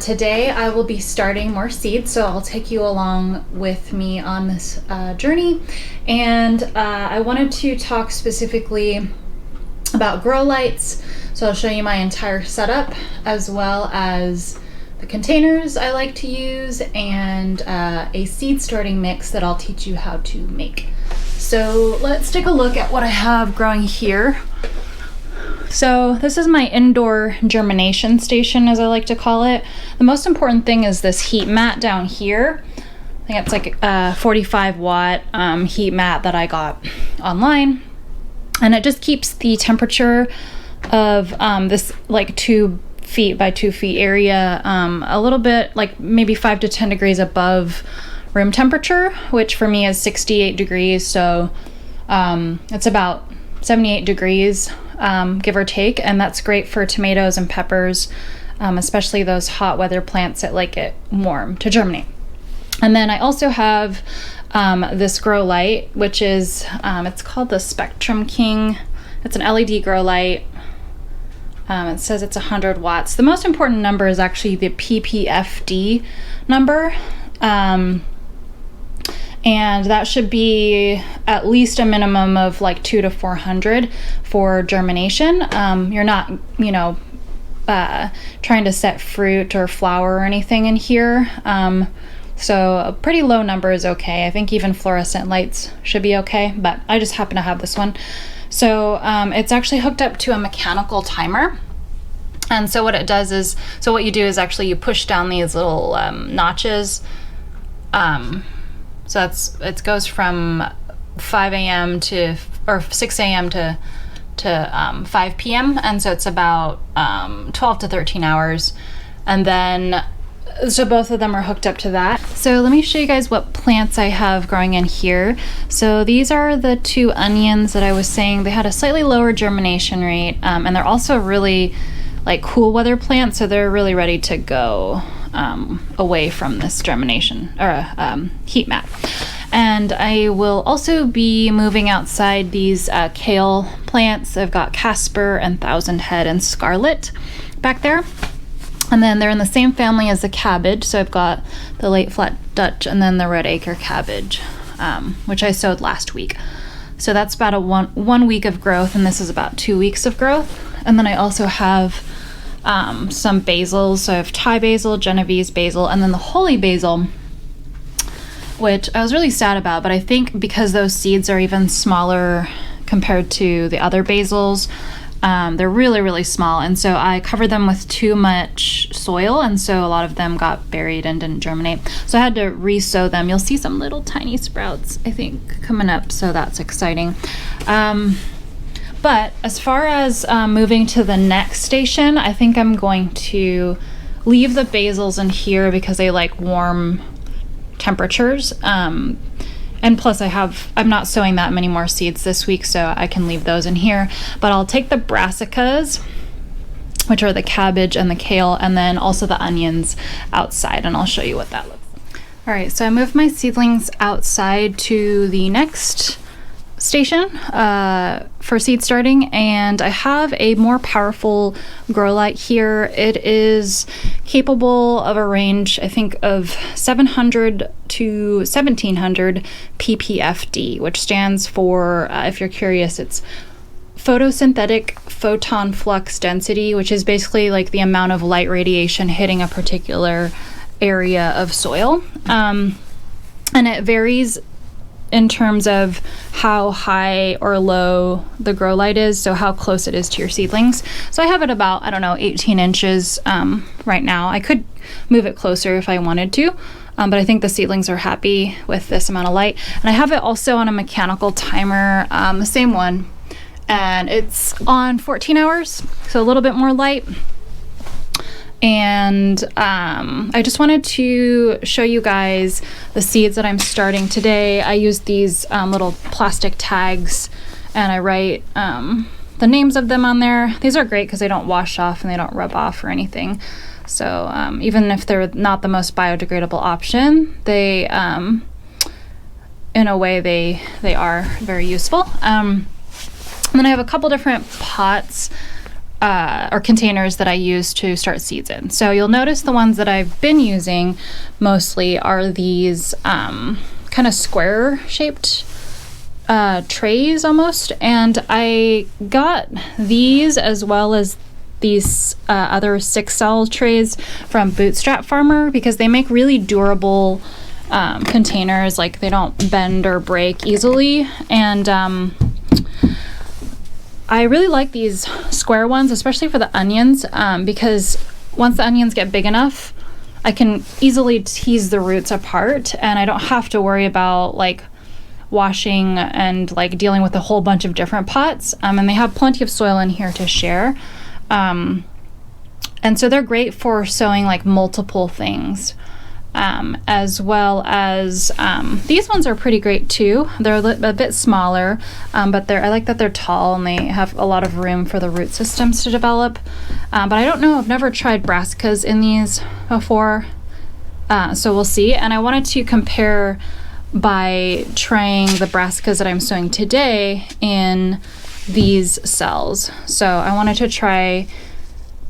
Today I will be starting more seeds, so I'll take you along with me on this journey. And I wanted to talk specifically about grow lights. So I'll show you my entire setup as well as the containers I like to use and a seed starting mix that I'll teach you how to make. So let's take a look at what I have growing here. So this is my indoor germination station, as I like to call it. The most important thing is this heat mat down here. I think it's like a 45 watt heat mat that I got online. And it just keeps the temperature of this like 2 feet by 2 feet area a little bit, like maybe 5 to 10 degrees above room temperature, which for me is 68 degrees. So it's about 78 degrees. Give or take, and that's great for tomatoes and peppers, especially those hot weather plants that like it warm to germinate. And then I also have this grow light, which is it's called the Spectrum King. It's an LED grow light. It says it's 100 watts. The most important number is actually the ppfd number. And that should be at least a minimum of like 200 to 400 for germination. You're not, trying to set fruit or flower or anything in here. So a pretty low number is okay. I think even fluorescent lights should be okay, but I just happen to have this one. So it's actually hooked up to a mechanical timer. And so what it does is, so what you do is actually you push down these little notches. So it goes from 5 a.m. to, or 6 a.m. to 5 p.m. And so it's about 12 to 13 hours. And then, so both of them are hooked up to that. So let me show you guys what plants I have growing in here. So these are the 2 onions that I was saying. They had a slightly lower germination rate, and they're also really like cool weather plants. So they're really ready to go away from this germination or heat mat. And I will also be moving outside these kale plants. I've got Casper and Thousand Head and Scarlet back there. And then they're in the same family as the cabbage. So I've got the late flat Dutch and then the red acre cabbage, which I sowed last week. So that's about a one week of growth, and this is about 2 weeks of growth. And then I also have some basils. So I have Thai basil, Genovese basil, and then the holy basil, which I was really sad about, but I think because those seeds are even smaller compared to the other basils, they're really, really small. And so I covered them with too much soil, and so a lot of them got buried and didn't germinate. So I had to re-sow them. You'll see some little tiny sprouts, I think, coming up, so that's exciting. But as far as moving to the next station, I think I'm going to leave the basils in here because they like warm temperatures. And plus I'm not sowing that many more seeds this week, so I can leave those in here. But I'll take the brassicas, which are the cabbage and the kale, and then also the onions outside, and I'll show you what that looks like. All right, so I moved my seedlings outside to the next station for seed starting, and I have a more powerful grow light here. It is capable of a range, I think, of 700 to 1700 ppfd, which stands for, if you're curious, it's photosynthetic photon flux density, which is basically like the amount of light radiation hitting a particular area of soil. And it varies in terms of how high or low the grow light is, so how close it is to your seedlings. So I have it about, 18 inches right now. I could move it closer if I wanted to, but I think the seedlings are happy with this amount of light. And I have it also on a mechanical timer, the same one, and it's on 14 hours, so a little bit more light. And I just wanted to show you guys the seeds that I'm starting today. I use these little plastic tags, and I write the names of them on there. These are great because they don't wash off and they don't rub off or anything. So even if they're not the most biodegradable option, they, in a way, they are very useful. And then I have a couple different pots or containers that I use to start seeds in. So you'll notice the ones that I've been using mostly are these kind of square shaped trays almost. And I got these as well as these other 6-cell trays from Bootstrap Farmer because they make really durable containers. Like, they don't bend or break easily. And I really like these square ones, especially for the onions, because once the onions get big enough, I can easily tease the roots apart, and I don't have to worry about like washing and like dealing with a whole bunch of different pots. And they have plenty of soil in here to share. And so they're great for sowing like multiple things. As well as these ones are pretty great too. They're a bit smaller, but I like that they're tall and they have a lot of room for the root systems to develop. But I don't know, I've never tried brassicas in these before, so we'll see. And I wanted to compare by trying the brassicas that I'm sowing today in these cells. So I wanted to try,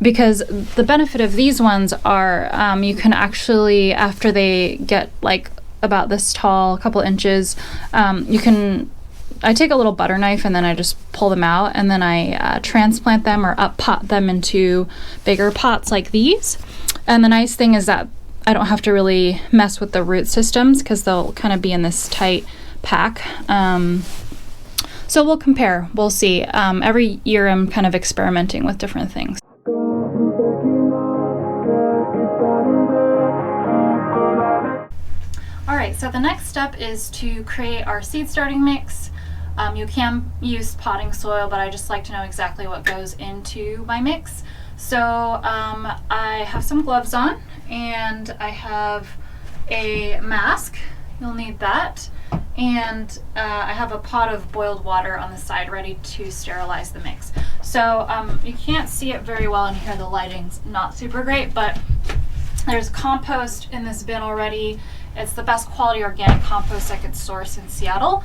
because the benefit of these ones are you can actually, after they get like about this tall, a couple inches, I take a little butter knife and then I just pull them out, and then I transplant them or up pot them into bigger pots like these. And the nice thing is that I don't have to really mess with the root systems because they'll kind of be in this tight pack. So we'll compare, we'll see. Every year I'm kind of experimenting with different things. Alright, so the next step is to create our seed starting mix. You can use potting soil, but I just like to know exactly what goes into my mix. So I have some gloves on, and I have a mask. You'll need that. And I have a pot of boiled water on the side ready to sterilize the mix. So you can't see it very well in here. The lighting's not super great, but there's compost in this bin already. It's the best quality organic compost I could source in Seattle,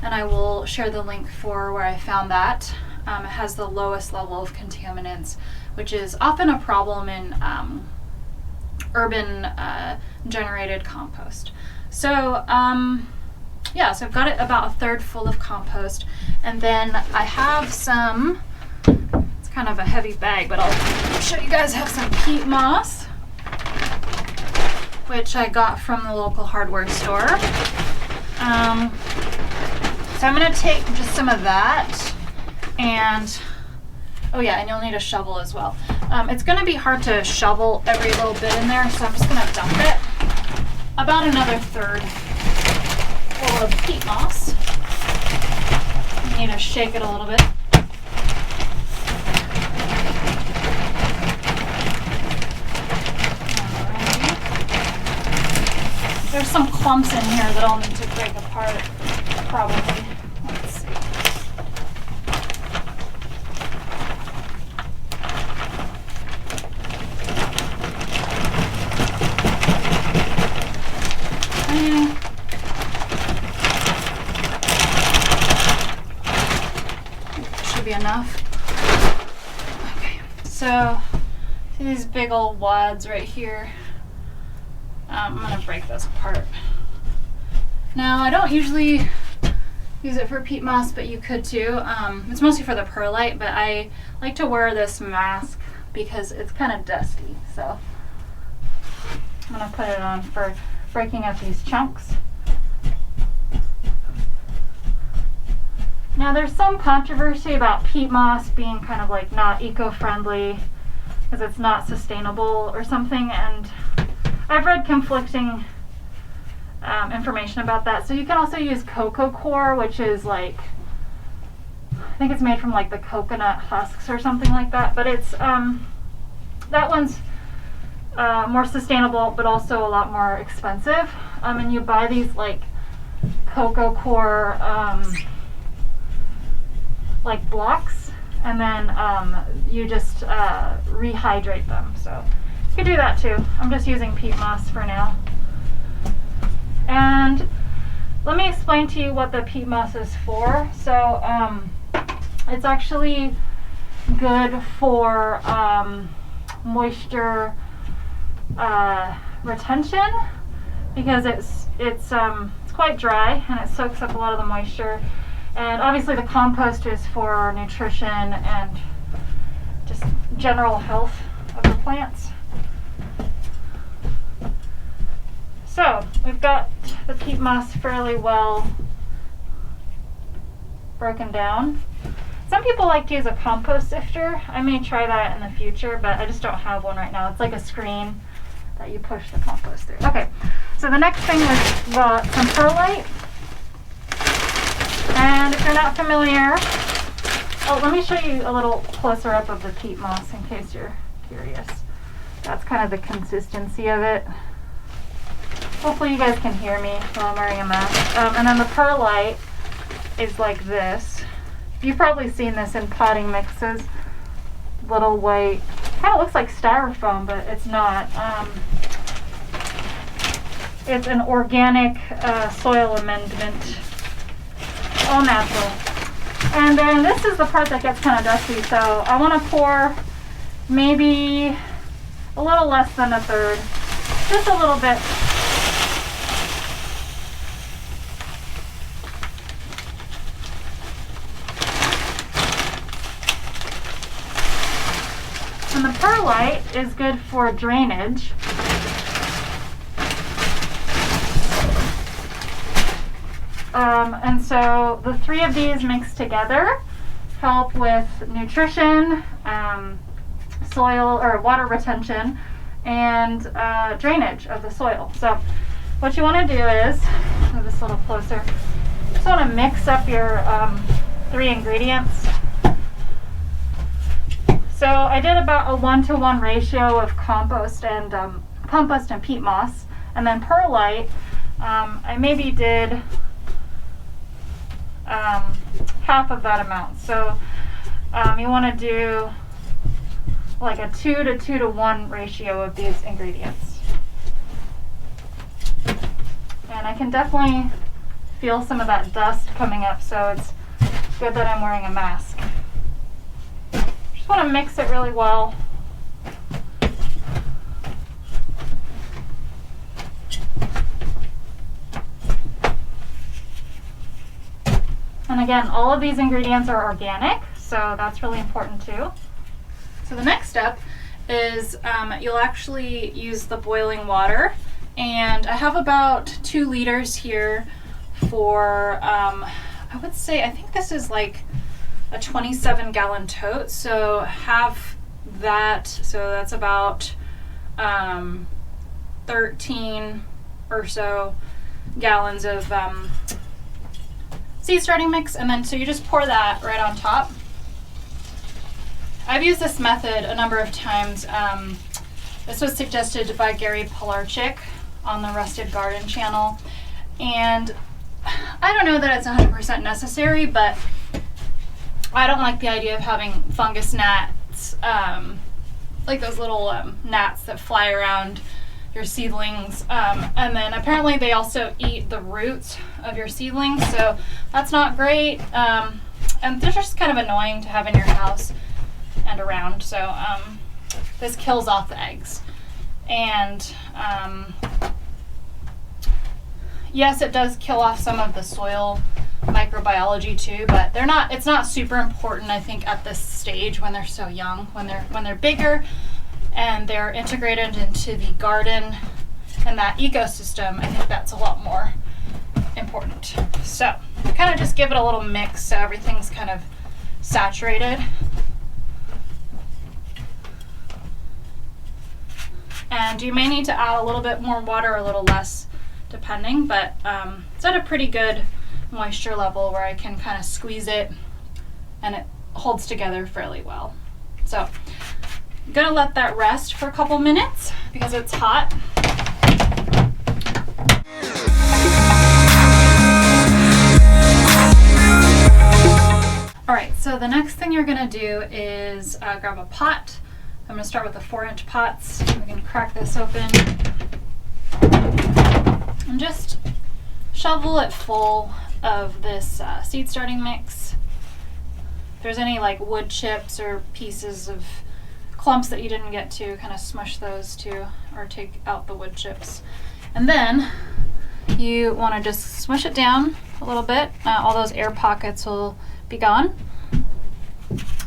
and I will share the link for where I found that. It has the lowest level of contaminants, which is often a problem in urban generated compost. So yeah, so I've got it about a third full of compost, and then I have some, it's kind of a heavy bag, but I'll show you guys, I have some peat moss, which I got from the local hardware store. So I'm gonna take just some of that, and oh yeah, and you'll need a shovel as well. It's gonna be hard to shovel every little bit in there, so I'm just gonna dump it. About another third full of peat moss. You need to shake it a little bit. Alrighty. There's some clumps in here that I'll need to break apart, probably. Let's see. Should be enough. Okay, so see these big old wads right here. I'm gonna break those apart. Now I don't usually use it for peat moss, but you could too. It's mostly for the perlite, but I like to wear this mask because it's kind of dusty. So I'm gonna put it on for breaking up these chunks. Now there's some controversy about peat moss being kind of like not eco-friendly because it's not sustainable or something, and I've read conflicting information about that. So you can also use cocoa coir, which is like, I think it's made from like the coconut husks or something like that, but it's that one's more sustainable but also a lot more expensive. And you buy these like cocoa coir like blocks, and then you just rehydrate them. So you can do that too. I'm just using peat moss for now. And let me explain to you what the peat moss is for. So it's actually good for moisture retention, because it's quite dry and it soaks up a lot of the moisture. And obviously the compost is for nutrition and just general health of the plants. So we've got the peat moss fairly well broken down. Some people like to use a compost sifter. I may try that in the future, but I just don't have one right now. It's like a screen that you push the compost through. Okay, so the next thing is some perlite. And if you're not familiar, let me show you a little closer up of the peat moss in case you're curious. That's kind of the consistency of it. Hopefully you guys can hear me while I'm wearing a mask. And then the perlite is like this. You've probably seen this in potting mixes. Little white, kind of looks like styrofoam, but it's not. It's an organic soil amendment, all natural. And then this is the part that gets kind of dusty, so I want to pour maybe a little less than a third, just a little bit. And the perlite is good for drainage. And so the three of these mixed together help with nutrition, soil or water retention, and drainage of the soil. So what you want to do is, move this a little closer, just want to mix up your three ingredients. So I did about a 1-to-1 ratio of compost and peat moss, and then perlite. I maybe did half of that amount. So you want to do like a 2-to-1 ratio of these ingredients. And I can definitely feel some of that dust coming up, so it's good that I'm wearing a mask. Just want to mix it really well. And again, all of these ingredients are organic, so that's really important too. So the next step is you'll actually use the boiling water, and I have about 2 liters here for, I would say, I think this is like a 27-gallon tote, so have that, so that's about 13 or so gallons of seed starting mix, and then so you just pour that right on top. I've used this method a number of times. This was suggested by Gary Pilarczyk on the Rusted Garden channel, and I don't know that it's 100% necessary, but I don't like the idea of having fungus gnats, like those little gnats that fly around your seedlings, and then apparently they also eat the roots of your seedlings, so that's not great, and they're just kind of annoying to have in your house and around. So this kills off the eggs, and yes, it does kill off some of the soil microbiology too, but it's not super important, I think, at this stage when they're so young. When they're bigger and they're integrated into the garden and that ecosystem, I think that's a lot more important. So kind of just give it a little mix so everything's kind of saturated. And you may need to add a little bit more water or a little less depending, but it's at a pretty good moisture level where I can kind of squeeze it and it holds together fairly well. So I'm gonna let that rest for a couple minutes because it's hot. All right, so the next thing you're gonna do is grab a pot. I'm going to start with the 4-inch pots. We can crack this open and just shovel it full of this seed starting mix. there's any like wood chips or pieces of clumps that you didn't get to, kind of smush those too, or take out the wood chips. And then you want to just smush it down a little bit. All those air pockets will be gone.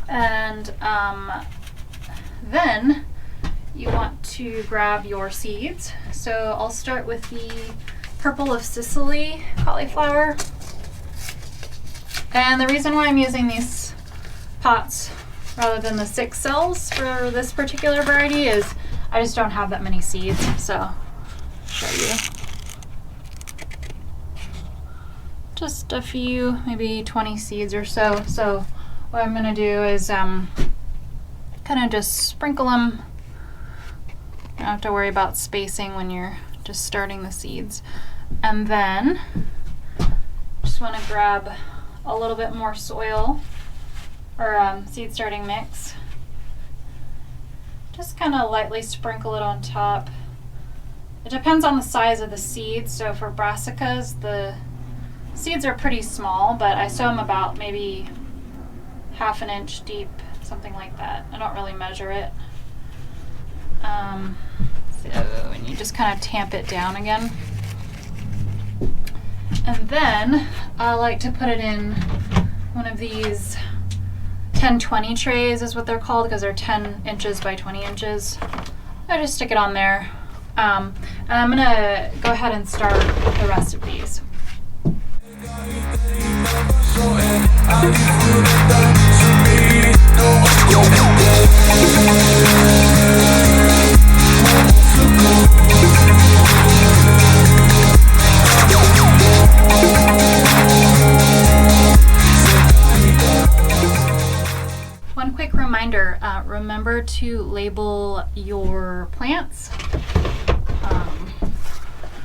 And then you want to grab your seeds. So I'll start with the Purple of Sicily cauliflower. And the reason why I'm using these pots rather than the 6 cells for this particular variety is I just don't have that many seeds. So I'll show you. Just a few, maybe 20 seeds or so. So what I'm gonna do is kind of just sprinkle them. You don't have to worry about spacing when you're just starting the seeds. And then just want to grab a little bit more soil or seed starting mix. Just kind of lightly sprinkle it on top. It depends on the size of the seeds. So for brassicas, the seeds are pretty small, but I sow them about maybe 1/2 inch deep, something like that. I don't really measure it. And you just kind of tamp it down again. And then I like to put it in one of these 10-20 trays is what they're called, because they're 10 inches by 20 inches. I just stick it on there. And I'm gonna go ahead and start the rest of these. One quick reminder, remember to label your plants.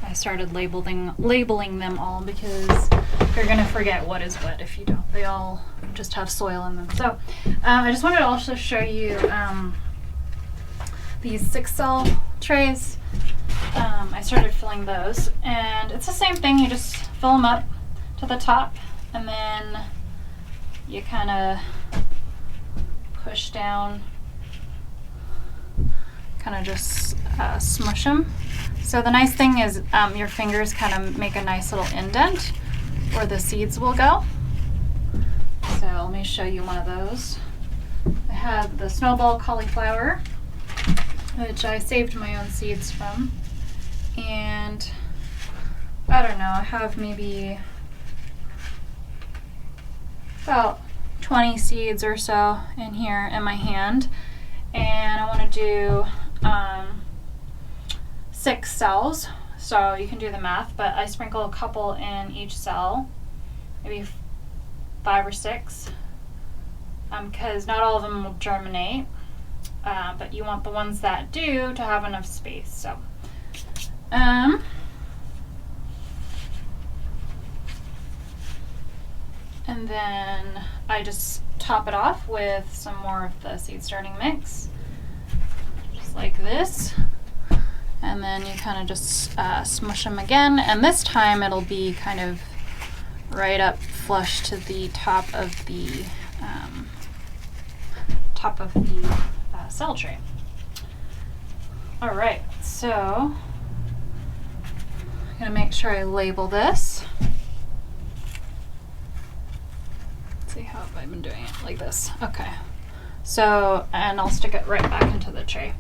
I started labeling them all because you're gonna forget what is what if you don't. They all just have soil in them. So I just wanted to also show you these 6 cell trays. I started filling those, and it's the same thing. You just fill them up to the top, and then you kind of push down, kind of just smush them. So the nice thing is your fingers kind of make a nice little indent where the seeds will go. So let me show you one of those. I have the snowball cauliflower, which I saved my own seeds from. And I don't know, I have maybe about 20 seeds or so in here in my hand. And I want to do 6 cells. So you can do the math, but I sprinkle a couple in each cell, maybe 5 or 6, because not all of them will germinate, but you want the ones that do to have enough space. So and then I just top it off with some more of the seed starting mix, just like this. And then you kind of just smush them again, and this time it'll be kind of right up flush to the top of the cell tray. All right, so I'm gonna make sure I label this. Let's see how I've been doing it like this. Okay, so, and I'll stick it right back into the tray.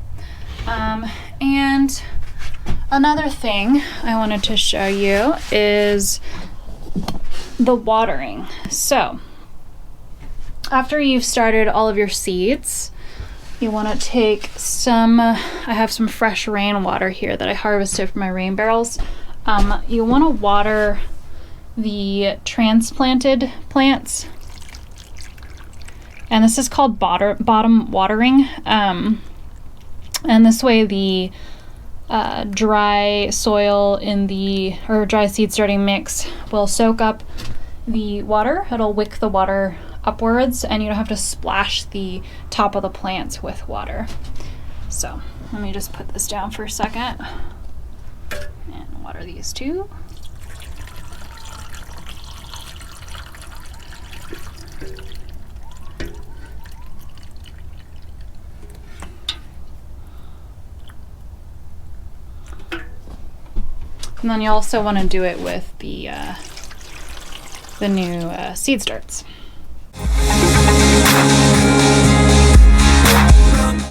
And another thing I wanted to show you is the watering. So after you've started all of your seeds, you want to take some, I have some fresh rainwater here that I harvested from my rain barrels. You want to water the transplanted plants, and this is called bottom watering. And this way the dry soil in the, or dry seed starting mix will soak up the water. It'll wick the water upwards, and you don't have to splash the top of the plants with water. So let me just put this down for a second and water these two. then you also want to do it with the new seed starts.